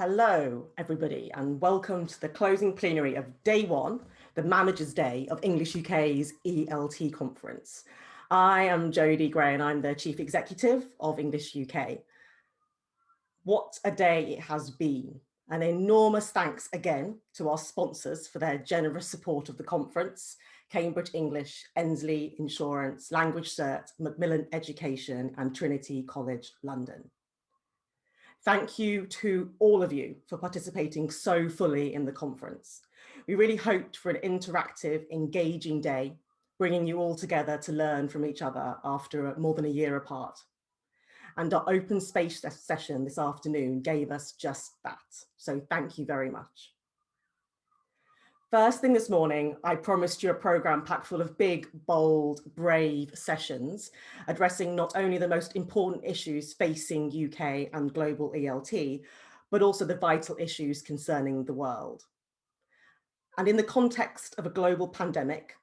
Hello, everybody, and welcome to the closing plenary of day one, the Manager's Day of English UK's ELT Conference. I am Jodie Gray and I'm the Chief Executive of English UK. What a day it has been. An enormous thanks again to our sponsors for their generous support of the conference: Cambridge English, Ensley Insurance, Language Cert, Macmillan Education and Trinity College London. Thank you to all of you for participating so fully in the conference. We really hoped for an interactive, engaging day, bringing you all together to learn from each other after more than a year apart. And our open space session this afternoon gave us just that. So thank you very much. First thing this morning, I promised you a programme packed full of big, bold, brave sessions, addressing not only the most important issues facing UK and global ELT, but also the vital issues concerning the world. And in the context of a global pandemic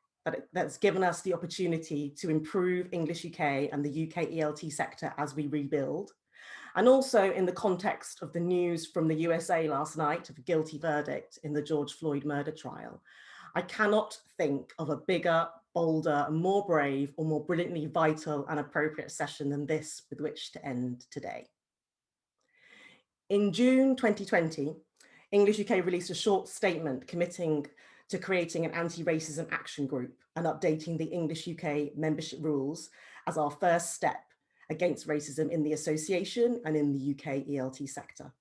that's given us the opportunity to improve English UK and the UK ELT sector as we rebuild, and also in the context of the news from the USA last night of a guilty verdict in the George Floyd murder trial, I cannot think of a bigger, bolder, more brave, or more brilliantly vital and appropriate session than this with which to end today. In June 2020, English UK released a short statement committing to creating an anti-racism action group and updating the English UK membership rules as our first step against racism in the association and in the UK ELT sector.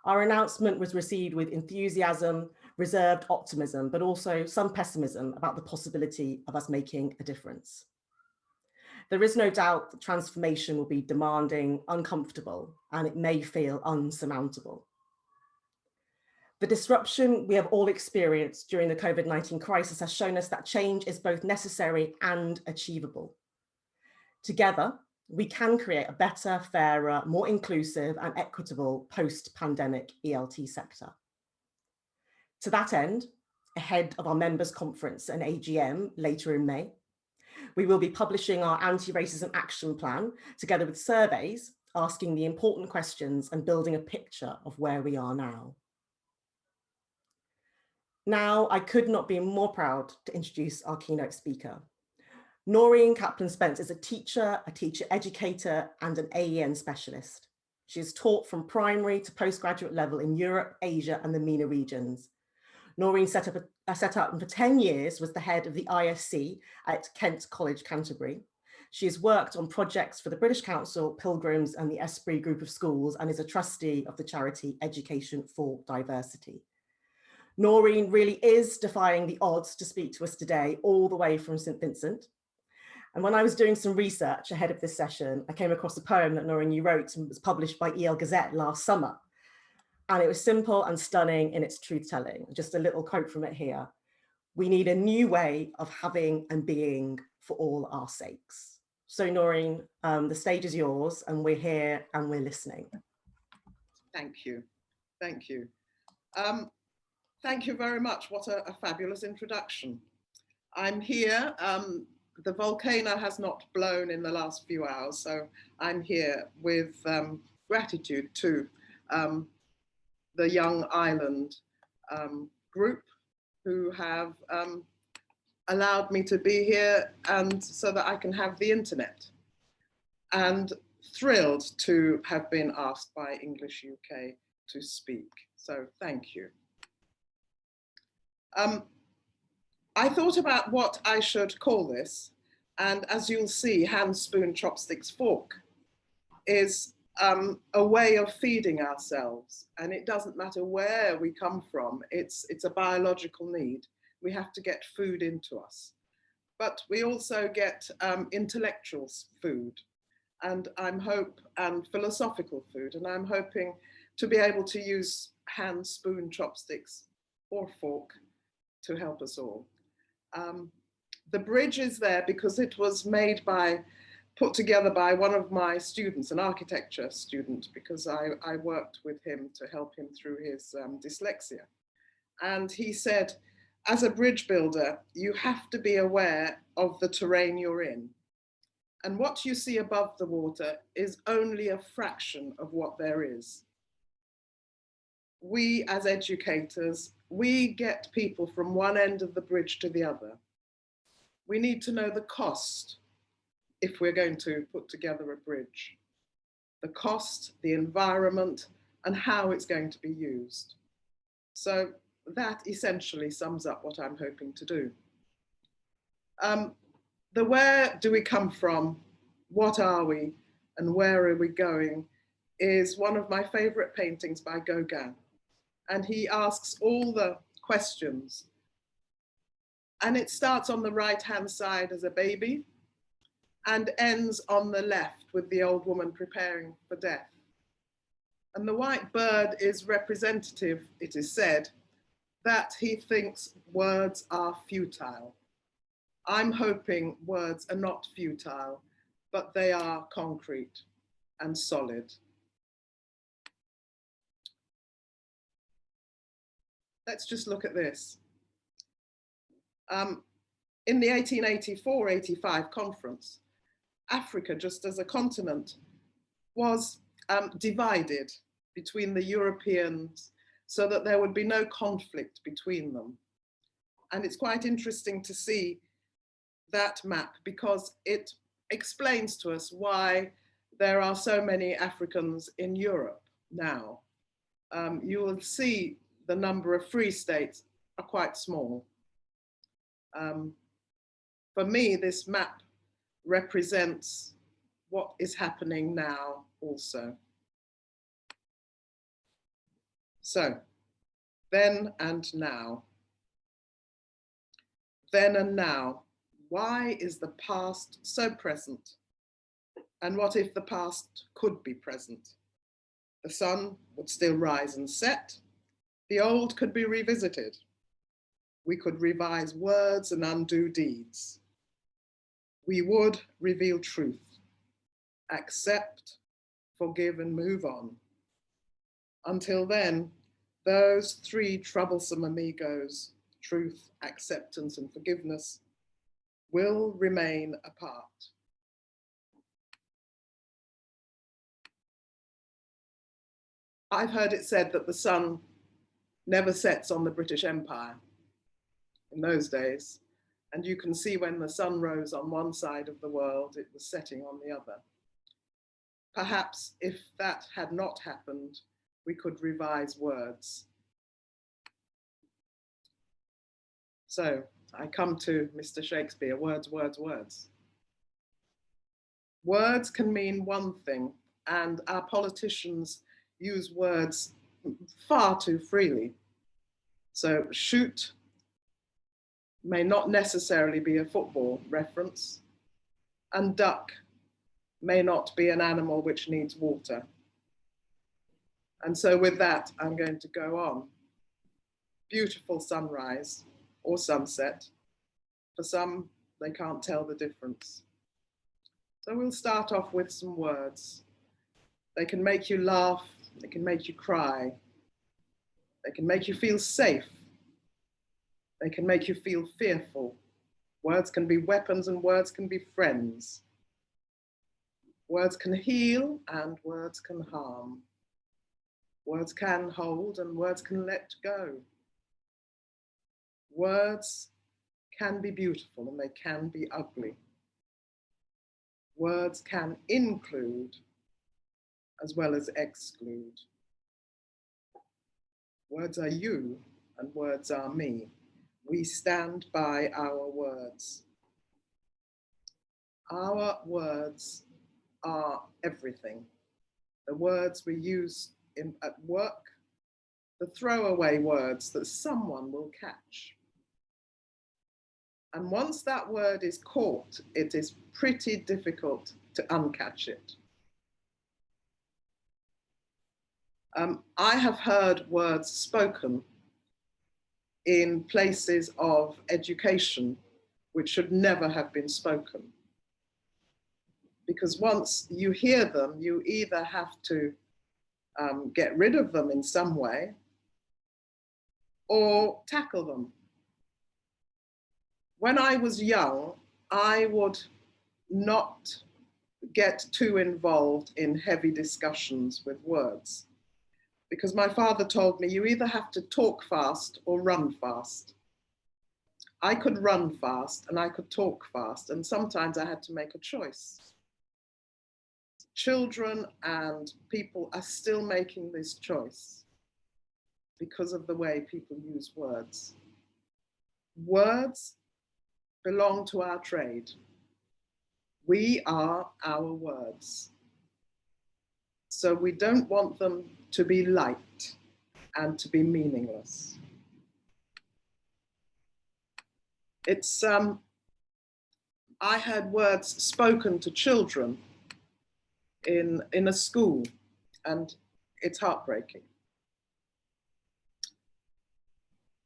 Our announcement was received with enthusiasm, reserved optimism, but also some pessimism about the possibility of us making a difference. There is no doubt that transformation will be demanding, uncomfortable, and it may feel unsurmountable. The disruption we have all experienced during the COVID-19 crisis has shown us that change is both necessary and achievable. Together, we can create a better, fairer, more inclusive and equitable post-pandemic ELT sector. To that end, ahead of our members' conference and AGM later in May, we will be publishing our anti-racism action plan together with surveys asking the important questions and building a picture of where we are now. Now, I could not be more proud to introduce our keynote speaker. Noreen Kaplan-Spence is a teacher educator, and an AEN specialist. She has taught from primary to postgraduate level in Europe, Asia, and the MENA regions. Noreen set up and for 10 years was the head of the ISC at Kent College, Canterbury. She has worked on projects for the British Council, Pilgrims, and the Esprit Group of Schools, and is a trustee of the charity Education for Diversity. Noreen really is defying the odds to speak to us today, all the way from St. Vincent. And when I was doing some research ahead of this session, I came across a poem that Noreen, you wrote and was published by EL Gazette last summer. And it was simple and stunning in its truth-telling. Just a little quote from it here. "We need a new way of having and being for all our sakes." So Noreen, the stage is yours, and we're here and we're listening. Thank you. Thank you. Thank you very much. What a fabulous introduction. I'm here. The volcano has not blown in the last few hours, so I'm here with gratitude to the Young Island group who have allowed me to be here and so that I can have the internet. And thrilled to have been asked by English UK to speak. So thank you. I thought about what I should call this, and as you'll see, hand, spoon, chopsticks, fork is a way of feeding ourselves, and it doesn't matter where we come from, it's a biological need. We have to get food into us, but we also get intellectual food, and and philosophical food, and I'm hoping to be able to use hand, spoon, chopsticks, or fork to help us all. The bridge is there because it was put together by one of my students, an architecture student, because I worked with him to help him through his dyslexia. And he said, as a bridge builder, you have to be aware of the terrain you're in. And what you see above the water is only a fraction of what there is. we as educators, we get people from one end of the bridge to the other. We need to know the cost if we're going to put together a bridge. The cost, the environment, and how it's going to be used. So that essentially sums up what I'm hoping to do. The where do we come from, what are we, and where are we going is one of my favorite paintings by Gauguin. And he asks all the questions. And it starts on the right-hand side as a baby and ends on the left with the old woman preparing for death. And the white bird is representative, it is said, that he thinks words are futile. I'm hoping words are not futile, but they are concrete and solid. Let's just look at this. In the 1884-85 conference, Africa, just as a continent, was divided between the Europeans so that there would be no conflict between them. And it's quite interesting to see that map because it explains to us why there are so many Africans in Europe now. You will see the number of free states are quite small. For me, this map represents what is happening now also. So, then and now. Then and now. Why is the past so present? And what if the past could be present? The sun would still rise and set. The old could be revisited. We could revise words and undo deeds. We would reveal truth, accept, forgive, and move on. Until then, those three troublesome amigos, truth, acceptance, and forgiveness, will remain apart. I've heard it said that the sun never sets on the British Empire in those days. And you can see when the sun rose on one side of the world, it was setting on the other. Perhaps if that had not happened, we could revise words. So I come to Mr. Shakespeare, words, words, words. Words can mean one thing, and our politicians use words far too freely. So shoot may not necessarily be a football reference, and duck may not be an animal which needs water. And so with that, I'm going to go on. Beautiful sunrise or sunset. For some, they can't tell the difference. So we'll start off with some words. They can make you laugh, they can make you cry, they can make you feel safe, they can make you feel fearful. Words can be weapons and words can be friends. Words can heal and words can harm. Words can hold and words can let go. Words can be beautiful and they can be ugly. Words can include as well as exclude. Words are you and words are me. We stand by our words. Our words are everything. The words we use at work, the throwaway words that someone will catch. And once that word is caught, it is pretty difficult to uncatch it. I have heard words spoken in places of education which should never have been spoken. Because once you hear them, you either have to get rid of them in some way or tackle them. When I was young, I would not get too involved in heavy discussions with words. because my father told me you either have to talk fast or run fast. I could run fast and I could talk fast, and sometimes I had to make a choice. Children and people are still making this choice because of the way people use words. Words belong to our trade. We are our words. So we don't want them to be light and to be meaningless. It's, I heard words spoken to children in a school, and it's heartbreaking.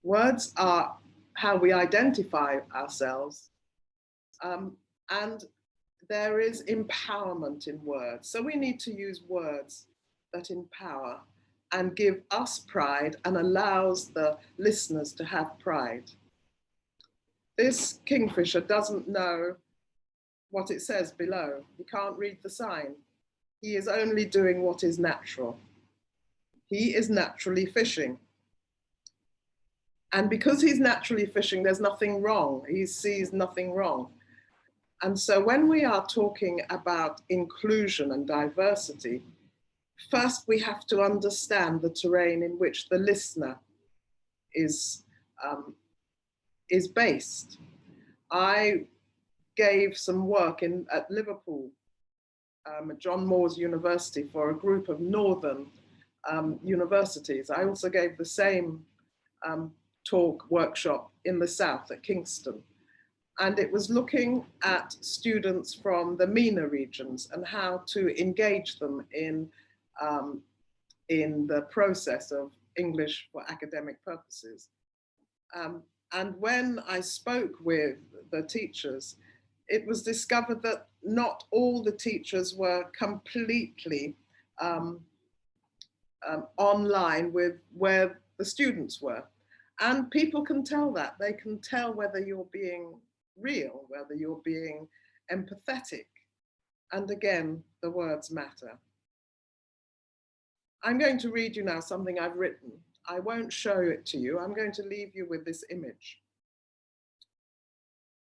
Words are how we identify ourselves, and there is empowerment in words. So we need to use words that empower and give us pride and allows the listeners to have pride. This kingfisher doesn't know what it says below. He can't read the sign. He is only doing what is natural. He is naturally fishing. And because he's naturally fishing, there's nothing wrong. He sees nothing wrong. And so when we are talking about inclusion and diversity, first we have to understand the terrain in which the listener is based. I gave some work at Liverpool, at John Moores University, for a group of northern universities. I also gave the same workshop in the south at Kingston. And it was looking at students from the MENA regions and how to engage them in the process of English for academic purposes. And when I spoke with the teachers, it was discovered that not all the teachers were completely online with where the students were. And people can tell that. They can tell whether you're being real, whether you're being empathetic. And again, the words matter. I'm going to read you now something I've written. I won't show it to you. I'm going to leave you with this image.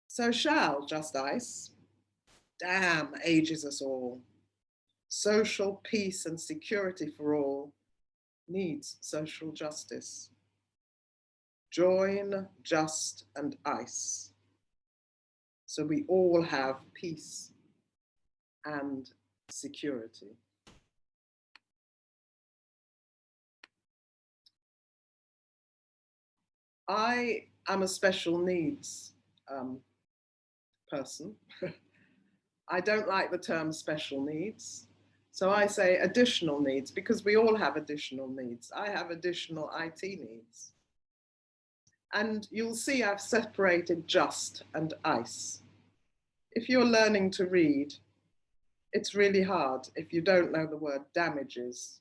So shall just ice, damn ages us all. Social peace and security for all needs social justice. Join just and ice, so we all have peace and security. I am a special needs person. I don't like the term special needs. So I say additional needs, because we all have additional needs. I have additional IT needs. And you'll see I've separated just and ice. If you're learning to read, it's really hard if you don't know the word damages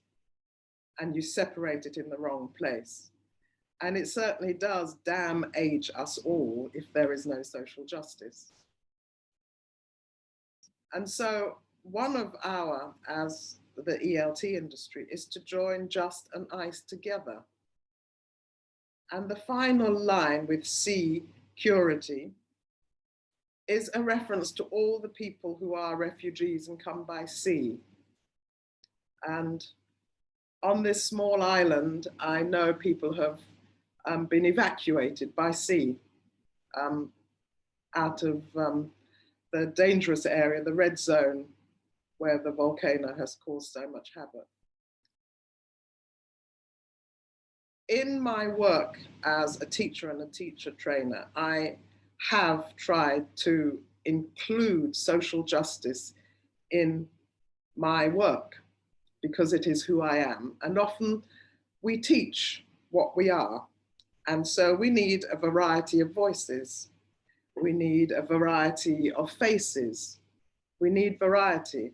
and you separate it in the wrong place. And it certainly does damn age us all if there is no social justice. And so one of our, as the ELT industry, is to join just and ice together. And the final line with security is a reference to all the people who are refugees and come by sea. And on this small island, I know people have been evacuated by sea out of the dangerous area, the red zone, where the volcano has caused so much havoc. In my work as a teacher and a teacher trainer, I have tried to include social justice in my work because it is who I am. And often we teach what we are. And so we need a variety of voices. We need a variety of faces. We need variety.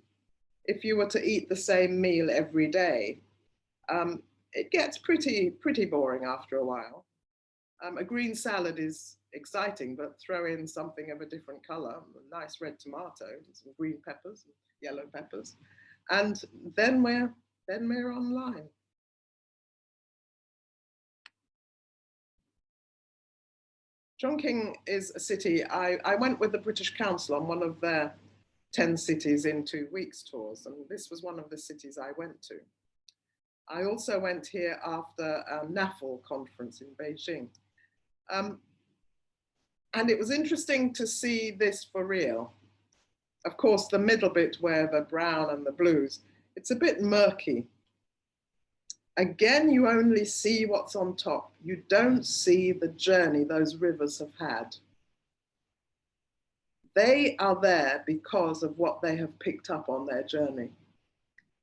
If you were to eat the same meal every day, it gets pretty boring after a while. A green salad is exciting, but throw in something of a different color, a nice red tomato, some green peppers, yellow peppers, and then we're online. Chongqing is a city, I went with the British Council on one of their 10 cities in 2 weeks tours, and this was one of the cities I went to. I also went here after a NAFL conference in Beijing. And it was interesting to see this for real. Of course, the middle bit where the brown and the blues, it's a bit murky. Again, you only see what's on top. You don't see the journey those rivers have had. They are there because of what they have picked up on their journey.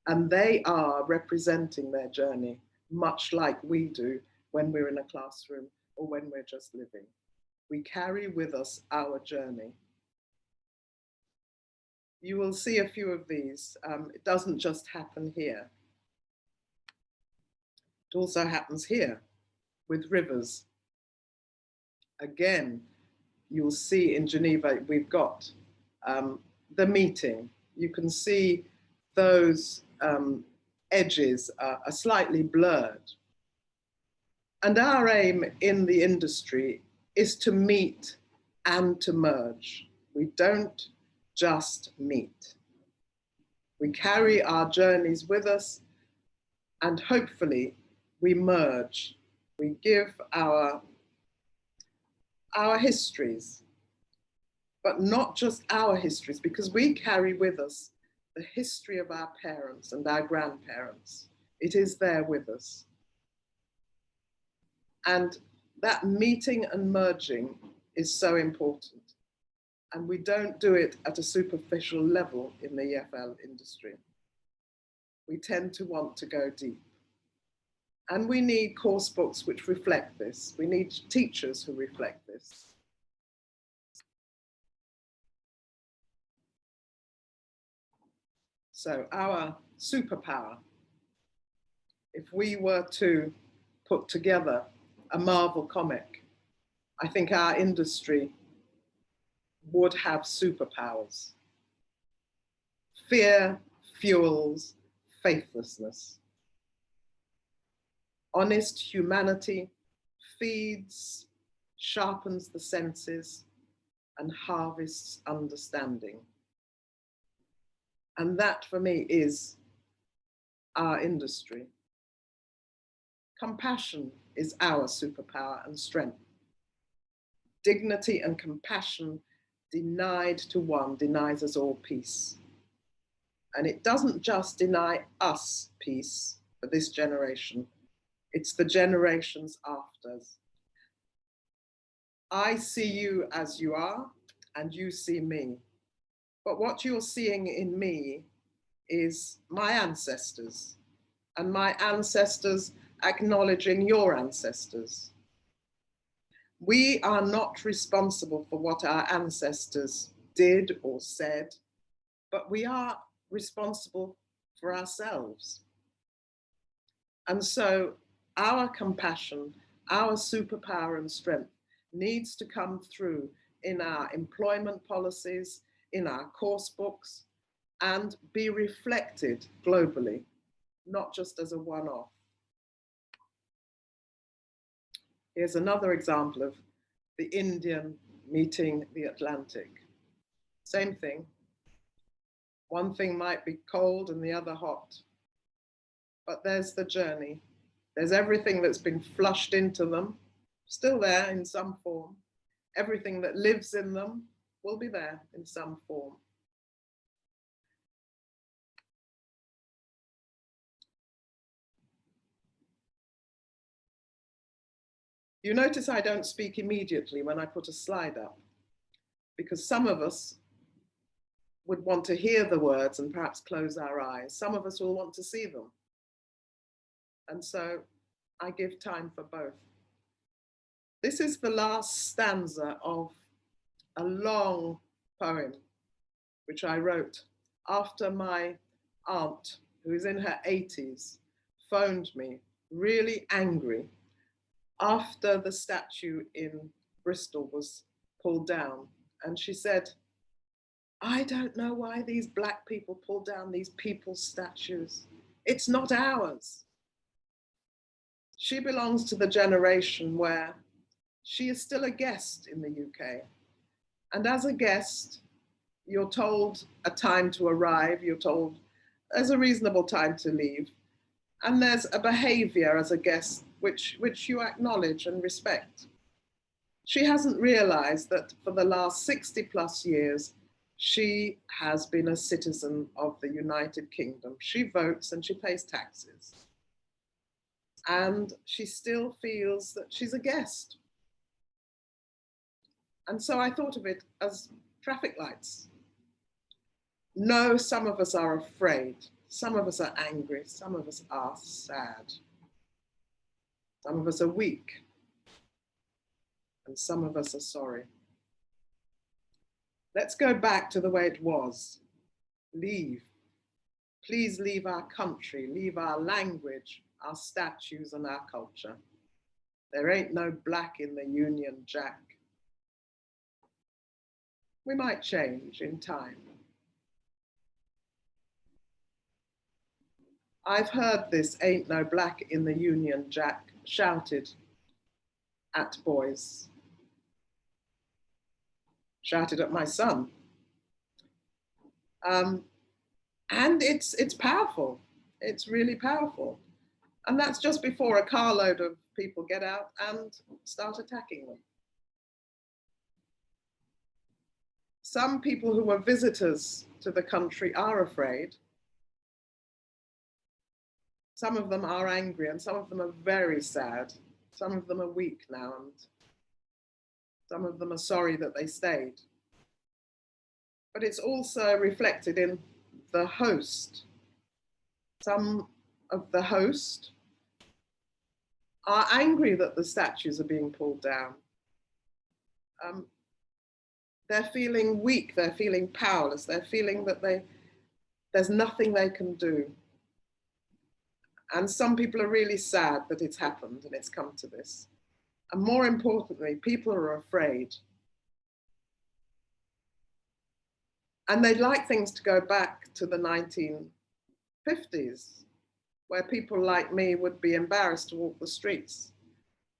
And they are representing their journey, much like we do when we're in a classroom or when we're just living. We carry with us our journey. You will see a few of these. It doesn't just happen here. It also happens here with rivers. Again, you'll see in Geneva, we've got the meeting. You can see those edges are slightly blurred. And our aim in the industry is to meet and to merge. We don't just meet. We carry our journeys with us, and hopefully we merge. We give our histories, but not just our histories, because we carry with us the history of our parents and our grandparents. It is there with us. And that meeting and merging is so important. And we don't do it at a superficial level in the EFL industry. We tend to want to go deep. And we need course books which reflect this. We need teachers who reflect this. So our superpower, if we were to put together a Marvel comic, I think our industry would have superpowers. Fear fuels faithlessness. Honest humanity feeds, sharpens the senses, and harvests understanding. And that for me is our industry. Compassion is our superpower and strength. Dignity and compassion denied to one denies us all peace. And it doesn't just deny us peace for this generation, it's the generations after us. I see you as you are, and you see me. But what you're seeing in me is my ancestors, and my ancestors acknowledging your ancestors. We are not responsible for what our ancestors did or said, but we are responsible for ourselves. And so our compassion, our superpower and strength needs to come through in our employment policies, in our course books, and be reflected globally, not just as a one-off. Here's another example of the Indian meeting the Atlantic. Same thing. One thing might be cold and the other hot, but there's the journey. There's everything that's been flushed into them, still there in some form. Everything that lives in them will be there in some form. You notice I don't speak immediately when I put a slide up, because some of us would want to hear the words and perhaps close our eyes. Some of us will want to see them. And so I give time for both. This is the last stanza of a long poem, which I wrote after my aunt, who is in her 80s, phoned me really angry after the statue in Bristol was pulled down. And she said, I don't know why these Black people pull down these people's statues. It's not ours. She belongs to the generation where she is still a guest in the UK. And as a guest, you're told a time to arrive, you're told there's a reasonable time to leave, and there's a behavior as a guest which you acknowledge and respect. She hasn't realized that for the last 60 plus years, she has been a citizen of the United Kingdom. She votes and she pays taxes. And she still feels that she's a guest. And so I thought of it as traffic lights. No, some of us are afraid. Some of us are angry. Some of us are sad. Some of us are weak. And some of us are sorry. Let's go back to the way it was. Leave. Please leave our country, leave our language, our statues and our culture. There ain't no black in the Union Jack. We might change in time. I've heard this ain't no black in the Union Jack shouted at boys, shouted at my son. And it's powerful. It's really powerful. And that's just before a carload of people get out and start attacking them. Some people who are visitors to the country are afraid. Some of them are angry and some of them are very sad. Some of them are weak now and some of them are sorry that they stayed. But it's also reflected in the host. Some of the host are angry that the statues are being pulled down. They're feeling weak, they're feeling powerless, they're feeling that there's nothing they can do. And some people are really sad that it's happened and it's come to this. And more importantly, people are afraid. And they'd like things to go back to the 1950s, where people like me would be embarrassed to walk the streets.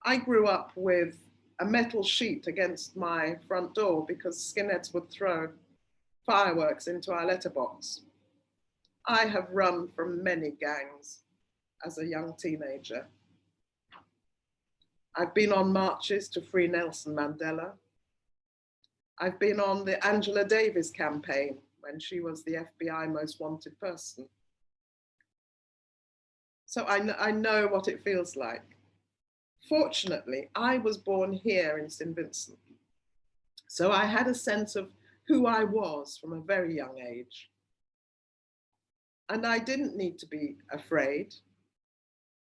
I grew up with a metal sheet against my front door because skinheads would throw fireworks into our letterbox. I have run from many gangs as a young teenager. I've been on marches to free Nelson Mandela. I've been on the Angela Davis campaign when she was the FBI most wanted person. So I know what it feels like. Fortunately, I was born here in St. Vincent. So I had a sense of who I was from a very young age. And I didn't need to be afraid.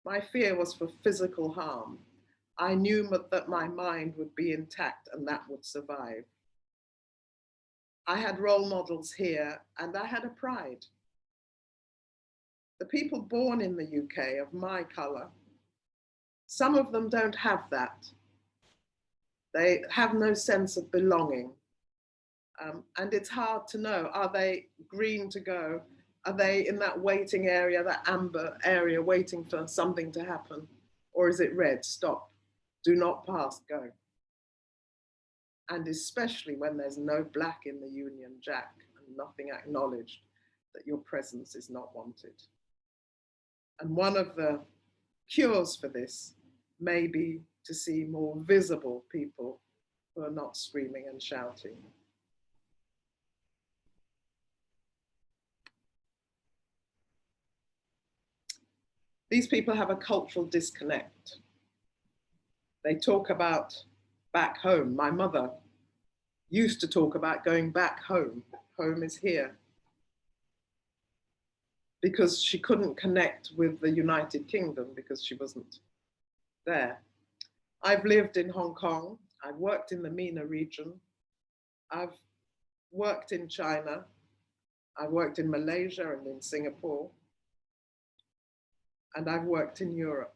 My fear was for physical harm. I knew that my mind would be intact and that would survive. I had role models here and I had a pride. The people born in the UK of my colour, some of them don't have that. They have no sense of belonging. And it's hard to know, are they green to go? Are they in that waiting area, that amber area, waiting for something to happen? Or is it red, stop, do not pass, go? And especially when there's no black in the Union Jack and nothing acknowledged that your presence is not wanted. And one of the cures for this may be to see more visible people who are not screaming and shouting. These people have a cultural disconnect. They talk about back home. My mother used to talk about going back home. Home is here. Because she couldn't connect with the United Kingdom because she wasn't there. I've lived in Hong Kong. I've worked in the MENA region. I've worked in China. I've worked in Malaysia and in Singapore. And I've worked in Europe.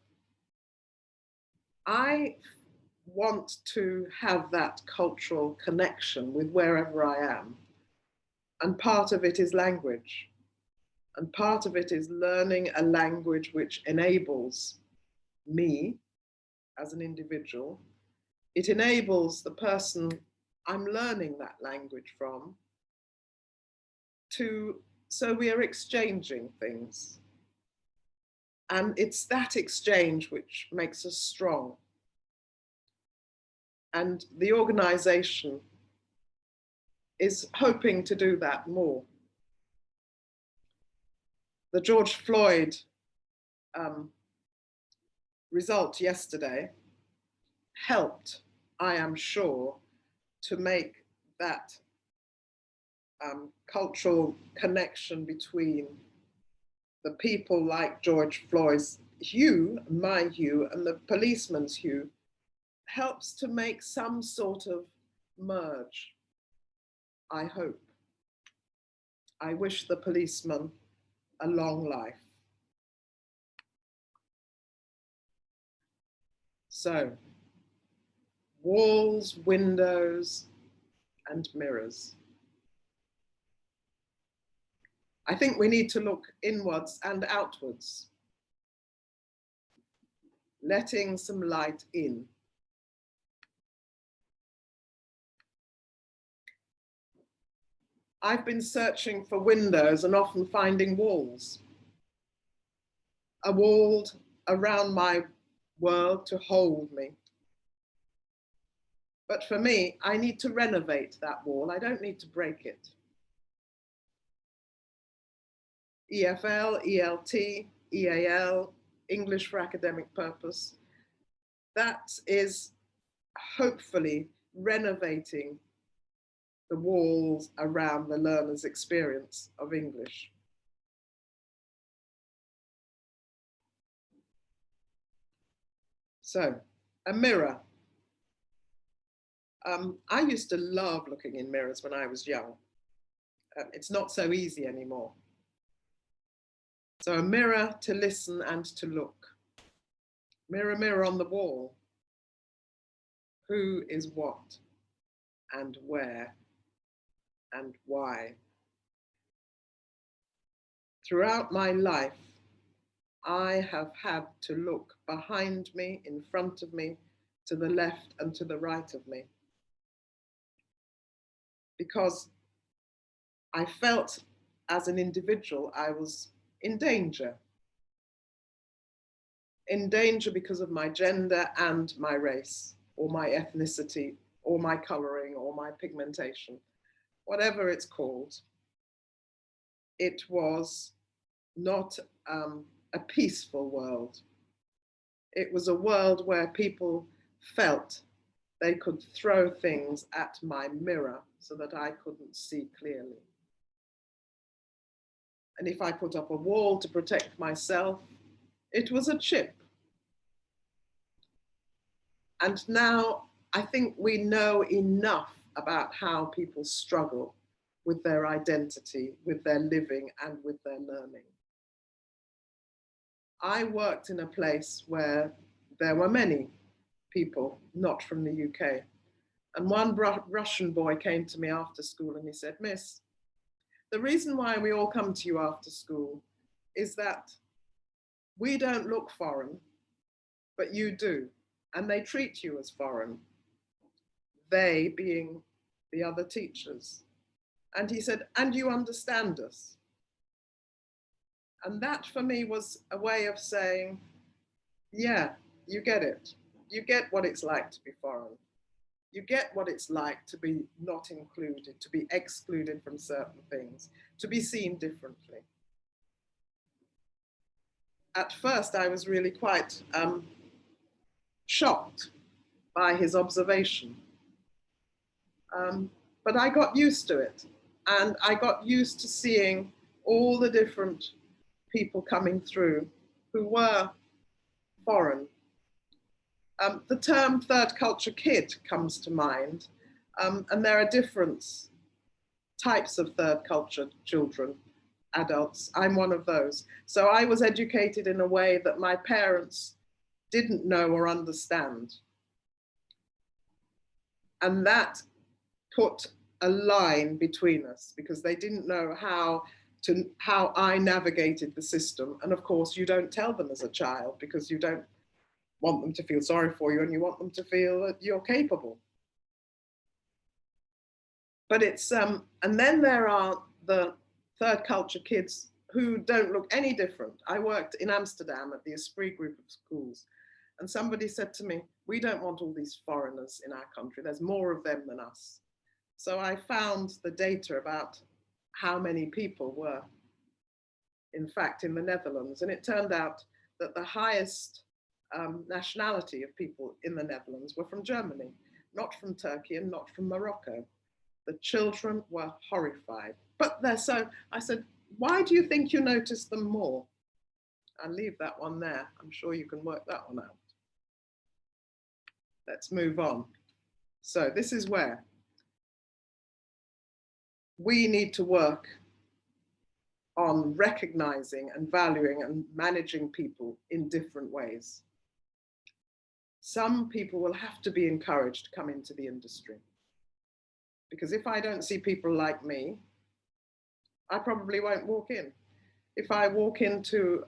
I want to have that cultural connection with wherever I am. And part of it is language. And part of it is learning a language which enables me as an individual It enables the person I'm learning that language from so we are exchanging things. And it's that exchange which makes us strong. And the organization is hoping to do that more. The George Floyd result yesterday helped, I am sure, to make that cultural connection between the people like George Floyd's hue, my hue, and the policeman's hue, helps to make some sort of merge, I hope. I wish the policeman a long life. So, walls, windows, and mirrors. I think we need to look inwards and outwards, letting some light in. I've been searching for windows and often finding walls. A wall around my world to hold me. But for me, I need to renovate that wall. I don't need to break it. EFL, ELT, EAL, English for academic purpose. That is hopefully renovating the walls around the learner's experience of English. So, a mirror. I used to love looking in mirrors when I was young. It's not so easy anymore. So a mirror to listen and to look. Mirror, mirror on the wall. Who is what and where and why? Throughout my life, I have had to look behind me, in front of me, to the left and to the right of me. Because I felt as an individual, I was in danger. In danger because of my gender and my race, or my ethnicity, or my coloring, or my pigmentation, whatever it's called. It was not a peaceful world. It was a world where people felt they could throw things at my mirror so that I couldn't see clearly. And if I put up a wall to protect myself, it was a chip. And now I think we know enough about how people struggle with their identity, with their living, and with their learning. I worked in a place where there were many people not from the UK. And one Russian boy came to me after school and he said, "Miss, the reason why we all come to you after school is that we don't look foreign, but you do. And they treat you as foreign, they being the other teachers." And he said, "And you understand us." And that for me was a way of saying, yeah, you get it. You get what it's like to be foreign. You get what it's like to be not included, to be excluded from certain things, to be seen differently. At first, I was really quite shocked by his observation. But I got used to it. And I got used to seeing all the different people coming through who were foreign. The term third culture kid comes to mind. And there are different types of third culture children, adults. I'm one of those. So I was educated in a way that my parents didn't know or understand. And that put a line between us because they didn't know how I navigated the system. And of course, you don't tell them as a child because you don't want them to feel sorry for you and you want them to feel that you're capable. But it's, and then there are the third culture kids who don't look any different. I worked in Amsterdam at the Esprit group of schools, and somebody said to me, we don't want all these foreigners in our country. There's more of them than us. So I found the data about how many people were, in fact, in the Netherlands. And it turned out that the highest nationality of people in the Netherlands were from Germany, not from Turkey and not from Morocco. The children were horrified. But they're so, I said, why do you think you notice them more? I'll leave that one there. I'm sure you can work that one out. Let's move on. So this is where we need to work on recognizing and valuing and managing people in different ways. Some people will have to be encouraged to come into the industry. Because if I don't see people like me, I probably won't walk in. If I walk into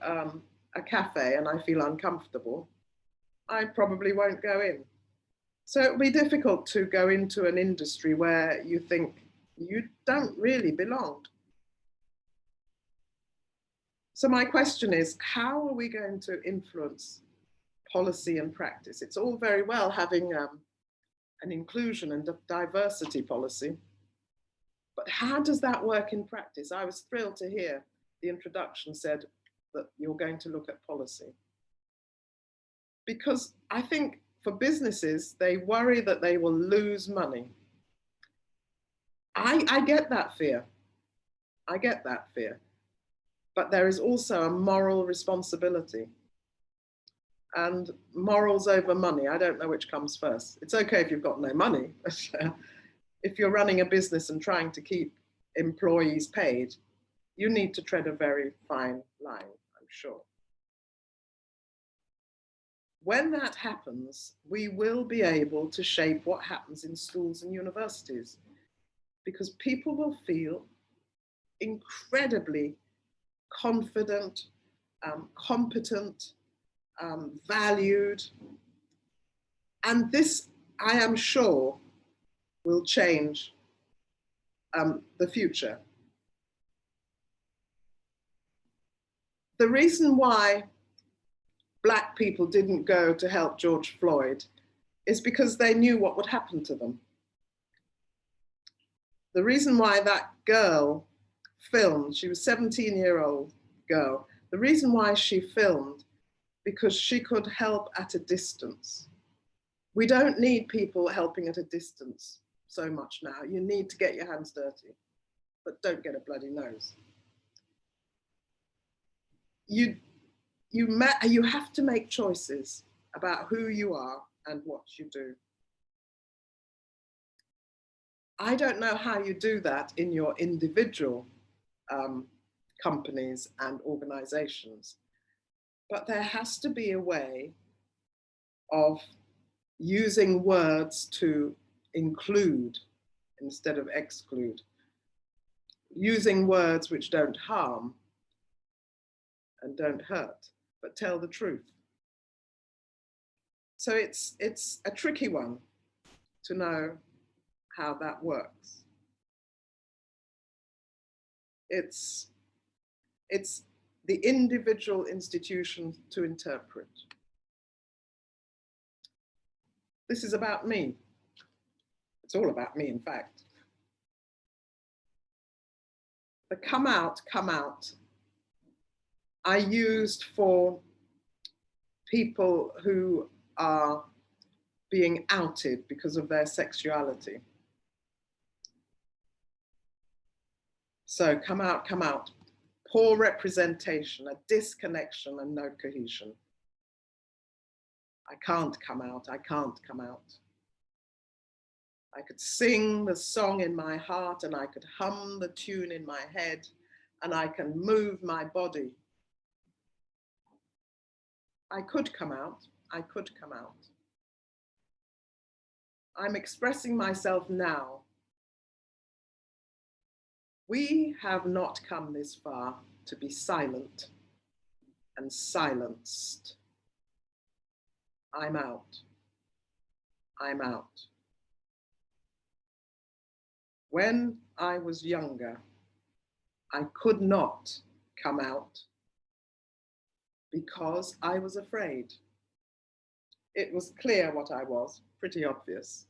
a cafe and I feel uncomfortable, I probably won't go in. So it'll be difficult to go into an industry where you think you don't really belong. So my question is, how are we going to influence policy and practice? It's all very well having an inclusion and diversity policy, but how does that work in practice? I was thrilled to hear the introduction said that you're going to look at policy. Because I think for businesses, they worry that they will lose money. I get that fear. I get that fear. But there is also a moral responsibility. And morals over money, I don't know which comes first. It's okay if you've got no money. If you're running a business and trying to keep employees paid, you need to tread a very fine line, I'm sure. When that happens, we will be able to shape what happens in schools and universities, because people will feel incredibly confident, competent, valued. And this, I am sure, will change the future. The reason why Black people didn't go to help George Floyd is because they knew what would happen to them. The reason why that girl filmed, she was a 17-year-old girl, the reason why she filmed, because she could help at a distance. We don't need people helping at a distance so much now. You need to get your hands dirty, but don't get a bloody nose. You have to make choices about who you are and what you do. I don't know how you do that in your individual companies and organizations, but there has to be a way of using words to include instead of exclude, using words which don't harm and don't hurt, but tell the truth. So it's a tricky one to know how that works. It's the individual institution to interpret. This is about me. It's all about me, in fact. The come out, I used for people who are being outed because of their sexuality. So come out, poor representation, a disconnection and no cohesion. I can't come out, I can't come out. I could sing the song in my heart and I could hum the tune in my head and I can move my body. I could come out, I could come out. I'm expressing myself now. We have not come this far to be silent and silenced. I'm out. I'm out. When I was younger, I could not come out because I was afraid. It was clear what I was, pretty obvious.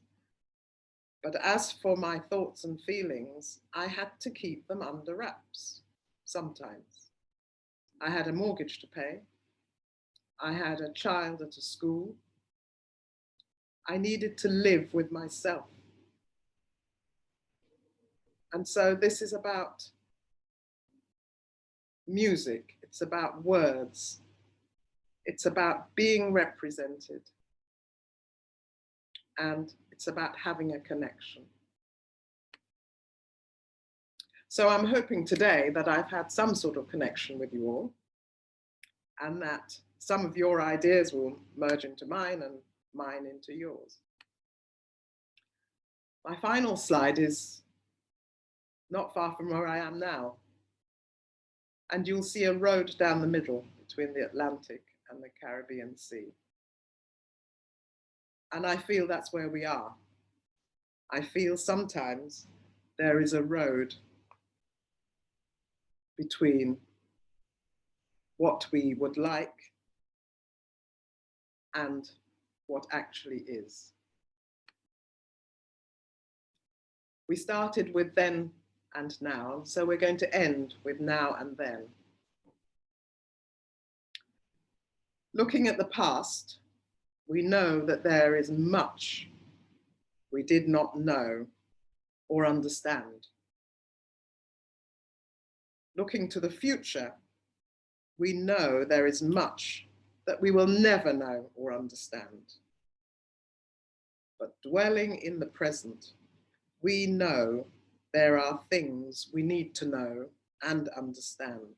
But as for my thoughts and feelings, I had to keep them under wraps sometimes. I had a mortgage to pay. I had a child at a school. I needed to live with myself. And so this is about music. It's about words. It's about being represented. And it's about having a connection. So I'm hoping today that I've had some sort of connection with you all, and that some of your ideas will merge into mine and mine into yours. My final slide is not far from where I am now. And you'll see a road down the middle between the Atlantic and the Caribbean Sea. And I feel that's where we are. I feel sometimes there is a road between what we would like and what actually is. We started with then and now, so we're going to end with now and then. Looking at the past, we know that there is much we did not know or understand. Looking to the future, we know there is much that we will never know or understand. But dwelling in the present, we know there are things we need to know and understand,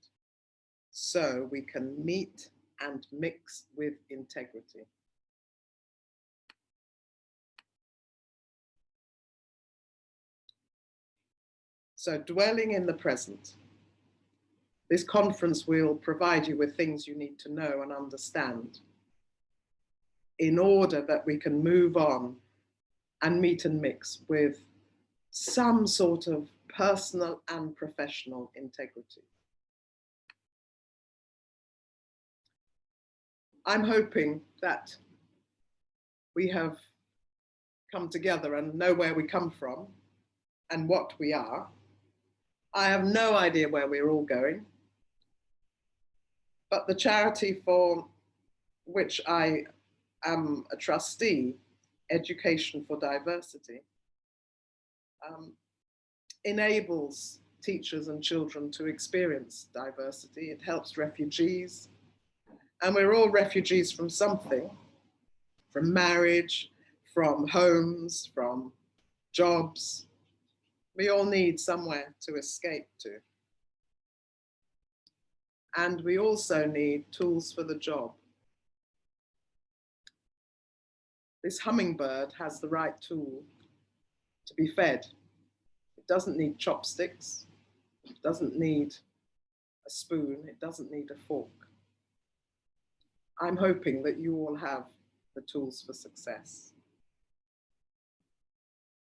so we can meet and mix with integrity. So dwelling in the present. This conference will provide you with things you need to know and understand in order that we can move on and meet and mix with some sort of personal and professional integrity. I'm hoping that we have come together and know where we come from and what we are. I have no idea where we're all going, but the charity for which I am a trustee, Education for Diversity, enables teachers and children to experience diversity. It helps refugees, and we're all refugees from something, from marriage, from homes, from jobs. We all need somewhere to escape to. And we also need tools for the job. This hummingbird has the right tool to be fed. It doesn't need chopsticks. It doesn't need a spoon. It doesn't need a fork. I'm hoping that you all have the tools for success.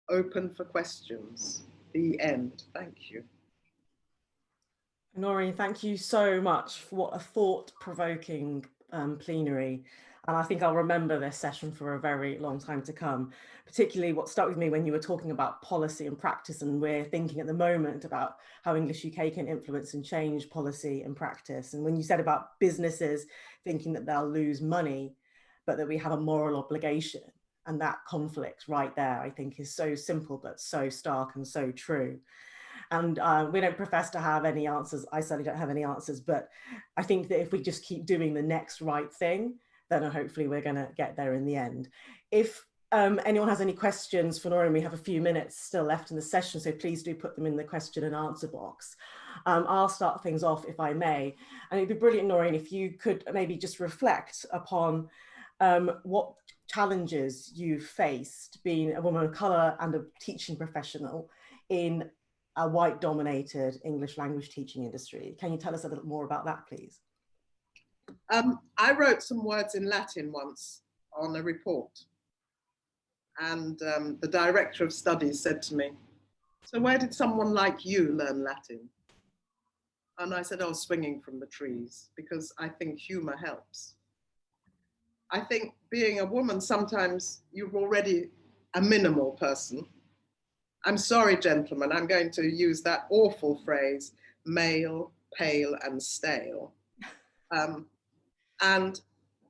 Open for questions. The end. Thank you. Noreen, thank you so much for what a thought-provoking plenary. And I think I'll remember this session for a very long time to come, particularly what stuck with me when you were talking about policy and practice, and we're thinking at the moment about how English UK can influence and change policy and practice. And when you said about businesses thinking that they'll lose money, but that we have a moral obligation, and that conflict right there, I think is so simple, but so stark and so true. And we don't profess to have any answers. I certainly don't have any answers, but I think that if we just keep doing the next right thing, then hopefully we're going to get there in the end. If anyone has any questions for Noreen, we have a few minutes still left in the session, so please do put them in the question and answer box. I'll start things off if I may. And it'd be brilliant, Noreen, if you could maybe just reflect upon what challenges you've faced being a woman of colour and a teaching professional in a white-dominated English language teaching industry. Can you tell us a little more about that, please? I wrote some words in Latin once on a report. And the director of studies said to me, "So where did someone like you learn Latin?" And I said, "Oh, swinging from the trees, because I think humor helps." I think being a woman, sometimes you're already a minimal person. I'm sorry, gentlemen, I'm going to use that awful phrase, male, pale, and stale. And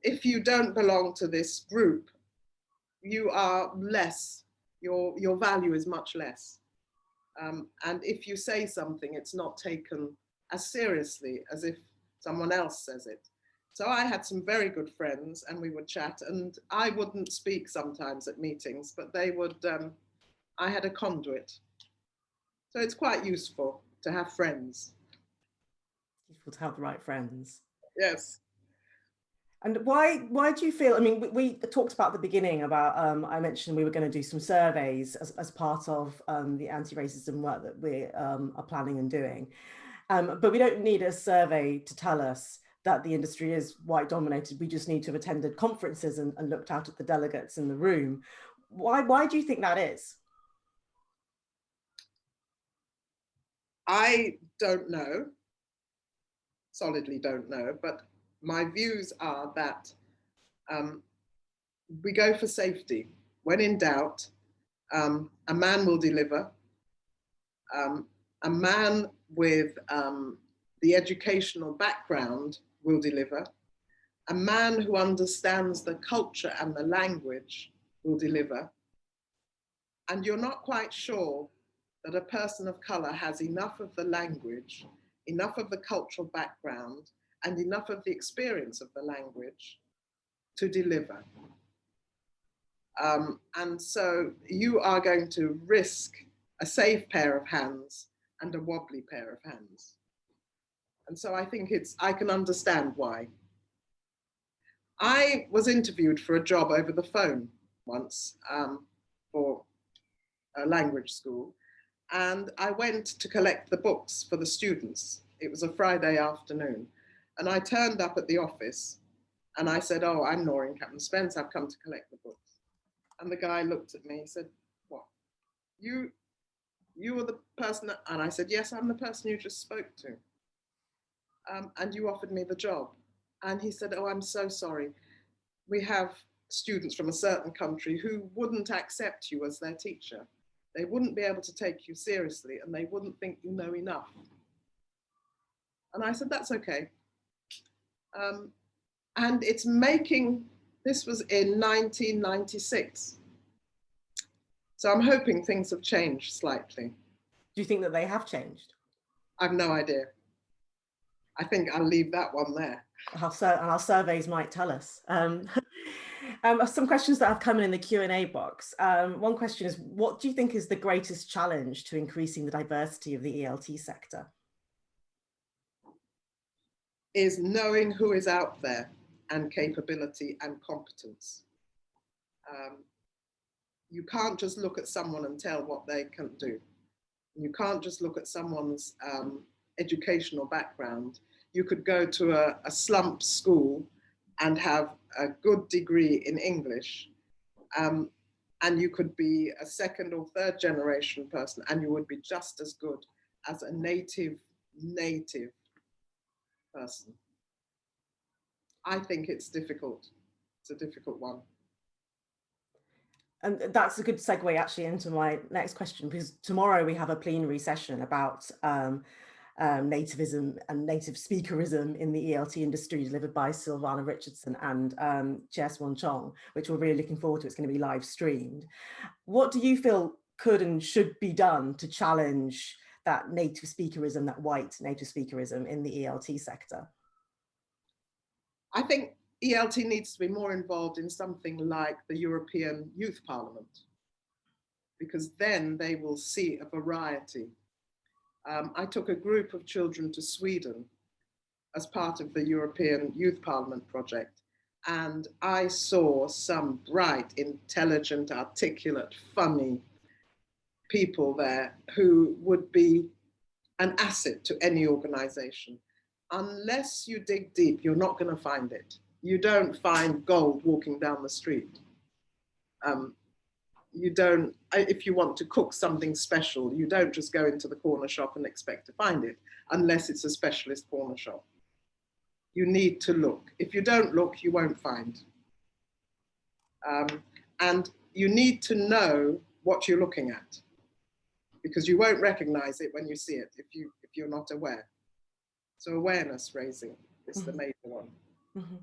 if you don't belong to this group, you are less, your value is much less. And if you say something, it's not taken as seriously as if someone else says it. So I had some very good friends and we would chat, and I wouldn't speak sometimes at meetings, but they would, I had a conduit. So it's quite useful to have friends. Useful to have the right friends. Yes. And why do you feel, I mean, we talked about at the beginning about, I mentioned we were going to do some surveys as part of the anti-racism work that we are planning and doing. But we don't need a survey to tell us that the industry is white dominated. We just need to have attended conferences and looked out at the delegates in the room. Why do you think that is? I don't know, solidly don't know, but my views are that we go for safety. When in doubt, a man will deliver. A man with the educational background will deliver. A man who understands the culture and the language will deliver. And you're not quite sure that a person of color has enough of the language, enough of the cultural background, and enough of the experience of the language to deliver. And so you are going to risk a safe pair of hands and a wobbly pair of hands. And so I think I can understand why. I was interviewed for a job over the phone once for a language school, and I went to collect the books for the students. It was a Friday afternoon, and I turned up at the office and I said, "Oh, I'm Noreen Captain Spence, I've come to collect the books." And the guy looked at me, he said, "What, you were the person?" And I said, "Yes, I'm the person you just spoke to. And you offered me the job." And he said, "Oh, I'm so sorry. We have students from a certain country who wouldn't accept you as their teacher. They wouldn't be able to take you seriously and they wouldn't think you know enough." And I said, "That's okay." And it's making, this was in 1996. So I'm hoping things have changed slightly. Do you think that they have changed? I've no idea. I think I'll leave that one there. Our surveys might tell us. Some questions that have come in the Q&A box. One question is, what do you think is the greatest challenge to increasing the diversity of the ELT sector? Is knowing who is out there and capability and competence. You can't just look at someone and tell what they can do. You can't just look at someone's educational background. You could go to a slump school and have a good degree in English, and you could be a second or third generation person and you would be just as good as a native person. I think it's difficult. It's a difficult one. And that's a good segue actually into my next question, because tomorrow we have a plenary session about nativism and native speakerism in the ELT industry, delivered by Silvana Richardson and Chieswon Chong, which we're really looking forward to. It's going to be live streamed. What do you feel could and should be done to challenge that native speakerism, that white native speakerism in the ELT sector? I think ELT needs to be more involved in something like the European Youth Parliament, because then they will see a variety. I took a group of children to Sweden as part of the European Youth Parliament project, and I saw some bright, intelligent, articulate, funny people there who would be an asset to any organization. Unless you dig deep, you're not going to find it. You don't find gold walking down the street. You don't, if you want to cook something special, you don't just go into the corner shop and expect to find it, unless it's a specialist corner shop. You need to look. If you don't look, you won't find. And you need to know what you're looking at, because you won't recognize it when you see it if you're not aware. So awareness raising is the major one. Mm-hmm.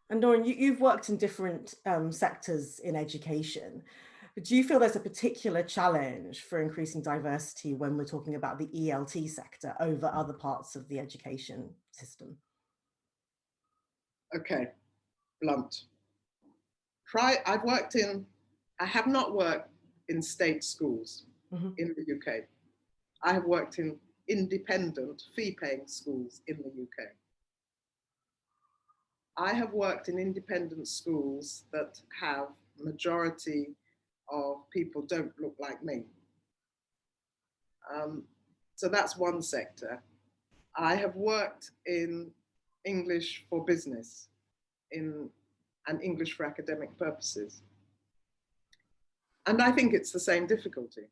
And Noreen, you've worked in different sectors in education. Do you feel there's a particular challenge for increasing diversity when we're talking about the ELT sector over other parts of the education system? Okay, blunt. I have not worked in state schools in the UK. I have worked in independent fee-paying schools in the UK. I have worked in independent schools that have majority of people don't look like me. So that's one sector. I have worked in English for business and English for academic purposes. And I think it's the same difficulty.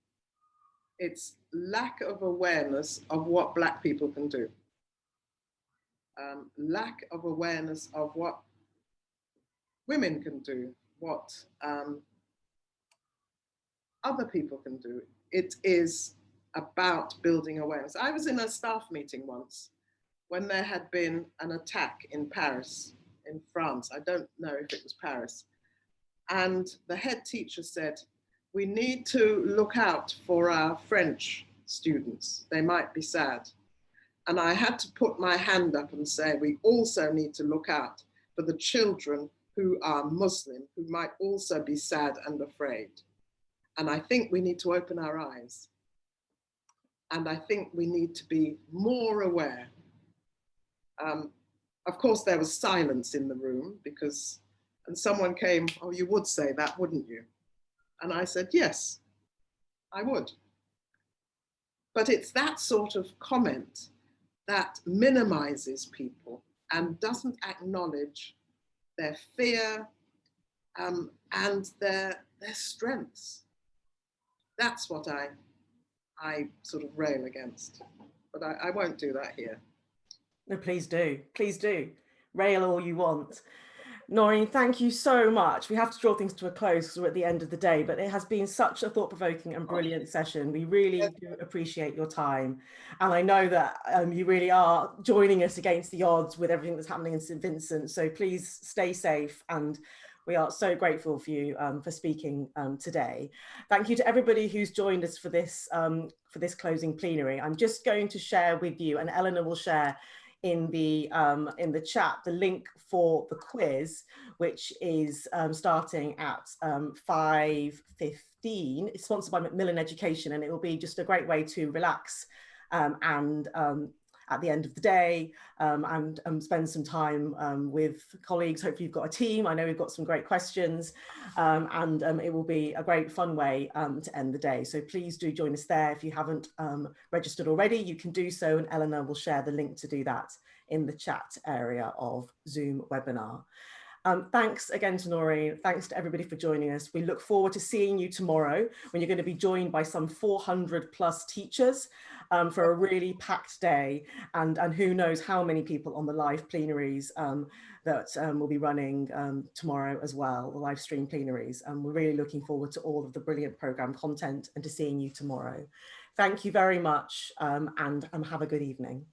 It's lack of awareness of what Black people can do. Lack of awareness of what women can do, what other people can do. It is about building awareness. I was in a staff meeting once when there had been an attack in Paris, in France. I don't know if it was Paris. And the head teacher said, we need to look out for our French students. They might be sad. And I had to put my hand up and say, we also need to look out for the children who are Muslim, who might also be sad and afraid. And I think we need to open our eyes. And I think we need to be more aware. Of course, there was silence in the room and someone came, oh, you would say that, wouldn't you? And I said, yes, I would. But it's that sort of comment that minimizes people and doesn't acknowledge their fear and their strengths. That's what I sort of rail against, but I won't do that here. No, please do. Please do. Rail all you want. Noreen, thank you so much. We have to draw things to a close because we're at the end of the day, but it has been such a thought-provoking and brilliant session. We really do appreciate your time. And I know that you really are joining us against the odds with everything that's happening in St. Vincent. So please stay safe. And we are so grateful for you for speaking today. Thank you to everybody who's joined us for this closing plenary. I'm just going to share with you, and Eleanor will share in the chat the link for the quiz, which is starting at 5:15. It's sponsored by Macmillan Education, and it will be just a great way to relax and at the end of the day and spend some time with colleagues. Hopefully you've got a team. I know we've got some great questions and it will be a great fun way to end the day. So please do join us there. If you haven't registered already, you can do so, and Eleanor will share the link to do that in the chat area of Zoom webinar. Thanks again to Noreen. Thanks to everybody for joining us. We look forward to seeing you tomorrow when you're going to be joined by some 400+ teachers for a really packed day, and who knows how many people on the live plenaries that will be running tomorrow as well, the live stream plenaries. We're really looking forward to all of the brilliant programme content and to seeing you tomorrow. Thank you very much and have a good evening.